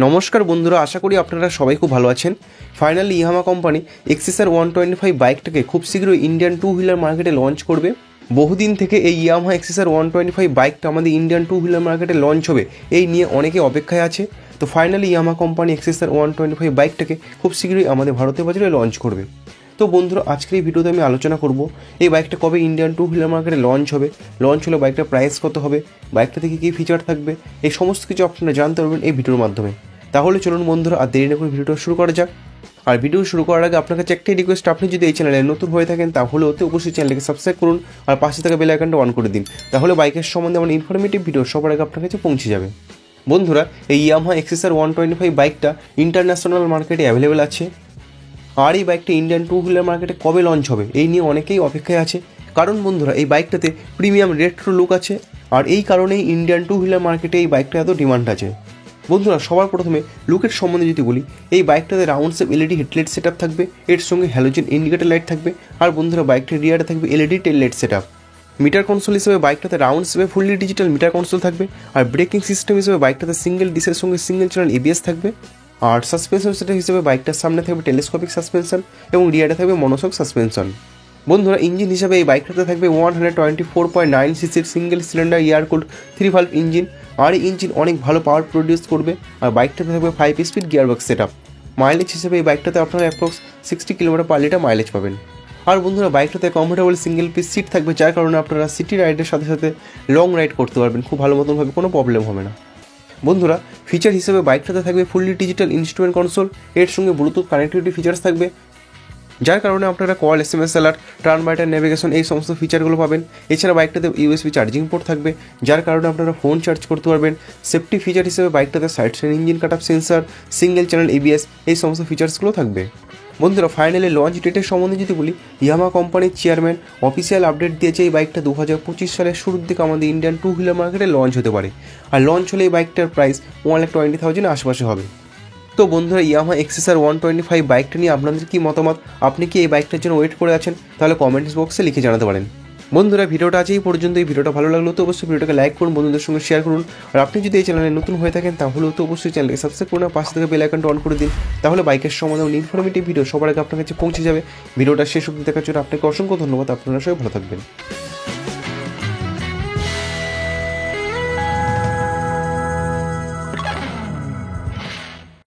নমস্কার বন্ধুরা, আশা করি আপনারা সবাই খুব ভালো আছেন। ফাইনালি ইয়ামাহা কোম্পানি এক্সিসার 125 বাইকটাকে খুব শীঘ্রই ইন্ডিয়ান টু হুইলার মার্কেটে লঞ্চ করবে। বহুদিন থেকে এই ইয়ামাহা এক্সিসার 125 বাইকটা আমাদের ইন্ডিয়ান টু হুইলার মার্কেটে লঞ্চ হবে এই নিয়ে অনেকে অপেক্ষায় আছে। তো ফাইনালি ইয়ামাহা কোম্পানি এক্সিসার 125 বাইকটাকে খুব শীঘ্রই আমাদের ভারতীয় বাজারে লঞ্চ করবে। তো বন্ধুরা, আজকের এই ভিডিওতে আমি আলোচনা করব এই বাইকটা কবে ইন্ডিয়ান টু হুইলার মার্কেটে লঞ্চ হবে, লঞ্চ হলে বাইকটার প্রাইস কত হবে, বাইকটা থেকে কী ফিচার থাকবে, এই সমস্ত কিছু আপনারা জানতে পারবেন এই ভিডিওর মাধ্যমে। তাহলে চলুন বন্ধুরা, আর দেরি না করে ভিডিওটা শুরু করা যাক। আর ভিডিও শুরু করার আগে আপনার কাছে একটাই রিকোয়েস্ট, আপনি যদি এই চ্যানেলে নতুন হয়ে থাকেন তাহলে অবশ্যই চ্যানেলকে সাবস্ক্রাইব করুন আর পাশে থাকা বেল আইকনটা অন করে দিন, তাহলে বাইকের সম্বন্ধে আমার ইনফরমেটিভ ভিডিও সবার আগে আপনার কাছে পৌঁছে যাবে। বন্ধুরা, এই ইয়ামাহা এক্সিসার 125 বাইকটা ইন্টারন্যাশনাল মার্কেটে অ্যাভেলেবেল আছে। আর এই বাইকটা ইন্ডিয়ান টু হুইলার মার্কেটে কবে লঞ্চ হবে এই নিয়ে অনেকেই অপেক্ষায় আছে। কারণ বন্ধুরা, এই বাইকটাতে প্রিমিয়াম রেট্রো লুক আছে, আর এই কারণেই ইন্ডিয়ান টু হুইলার মার্কেটে এই বাইকটা এত ডিমান্ড আছে। বন্ধুরা, সবার প্রথমে লুকের সম্বন্ধে যদি বলি, এই বাইকটাতে round shape LED headlight set up থাকবে, এর সঙ্গে হ্যালোজেন ইন্ডিকেটর লাইট থাকবে, আর বন্ধুরা বাইকটার রিয়ারে থাকবে এলইডি টেল light set up. Metre console হিসেবে বাইকটাতে রাউন্ড শেপে ফুললি ডিজিটাল মিটার কনসোল থাকবে, আর ব্রেকিং সিস্টেম হিসেবে বাইকটাতে সিঙ্গেল ডিসের সঙ্গে সিঙ্গেল চ্যানেল এবিএস থাকবে। আর সাসপেনশন সেট হিসেবে বাইকটার সামনে থাকবে টেলিস্কোপিক সাসপেনশন এবং রিয়ারে থাকবে মনোশক সাসপেনশন। বন্ধুরা, ইঞ্জিন হিসাবে এই বাইকটাতে থাকবে 124.9 সিসির single cylinder air cooled 3 valve engine, আর এই ইঞ্জিন অনেক ভালো পাওয়ার প্রডিউস করবে। আর বাইকটাতে থাকবে 5 speed gearbox set up. Mileage হিসেবে এই বাইকটাতে আপনারা approx 60 kilometre per litre mileage পাবেন। আর বন্ধুরা, বাইকটাতে কমফোর্টেবল সিঙ্গেল পিস সিট থাকবে, যার কারণে আপনারা সিটি রাইডের সাথে সাথে লং রাইড করতে পারবেন খুব ভালো মতনভাবে, কোনো প্রবলেম হবে না। বন্ধুরা, ফিচার হিসেবে বাইকটাতে থাকবে ফুললি ডিজিটাল ইনস্ট্রুমেন্ট কনসোল, এর সঙ্গে ব্লুটুথ কানেক্টিভিটি ফিচার্স থাকবে, যার কারণে আপনারা call, SMS alert, turn by turn navigation এই সমস্ত ফিচারগুলো পাবেন। এছাড়া বাইকটাতে ইউএসবি চার্জিং পোর্ট থাকবে, যার কারণে আপনারা ফোন চার্জ করতে পারবেন। সেফটি ফিচার হিসেবে বাইকটাতে side stand engine cut up sensor, single channel ABS এই সমস্ত ফিচার্সগুলো থাকবে। বন্ধুরা, ফাইনালি লঞ্চ ডেটের সম্বন্ধে যদি বলি, ইয়ামাহা কোম্পানির চেয়ারম্যান অফিসিয়াল আপডেট দিয়েছে এই বাইকটা 2025 সালের শুরুর দিকে আমাদের ইন্ডিয়ান টু হুইলার মার্কেটে লঞ্চ হতে পারে। আর লঞ্চ হলে এই বাইকটার প্রাইস 1,20,000 আশেপাশে হবে। তো বন্ধুরা, ইয়ামাহা এক্সিসার 125 বাইকটা নিয়ে আপনাদের কি মতামত? আপনি কি এই বাইকটার জন্য ওয়েট করে আছেন? তাহলে কমেন্টস বক্সে লিখে জানাতে পারেন। বন্ধুরা, ভিডিওটা আজ এই পর্যন্ত। এই ভিডিওটা ভালো লাগলো তো অবশ্যই ভিডিওটাকে লাইক করুন, বন্ধুদের সঙ্গে শেয়ার করুন। আর আপনি যদি এই চ্যানেলে নতুন হয়ে থাকেন তাহলে অবশ্যই চ্যানেলকে সাবস্ক্রাইব করুন আর পাশে থেকে বেল আইকনটা অন করে দিন, তাহলে বাইকের সম্বন্ধে ইনফরমেটিভ ভিডিও সবার আগে আপনার কাছে পৌঁছে যাবে। ভিডিওটা শেষ অবধি দেখার জন্য আপনাকে অসংখ্য ধন্যবাদ। আপনারা সবাই ভালো থাকবেন।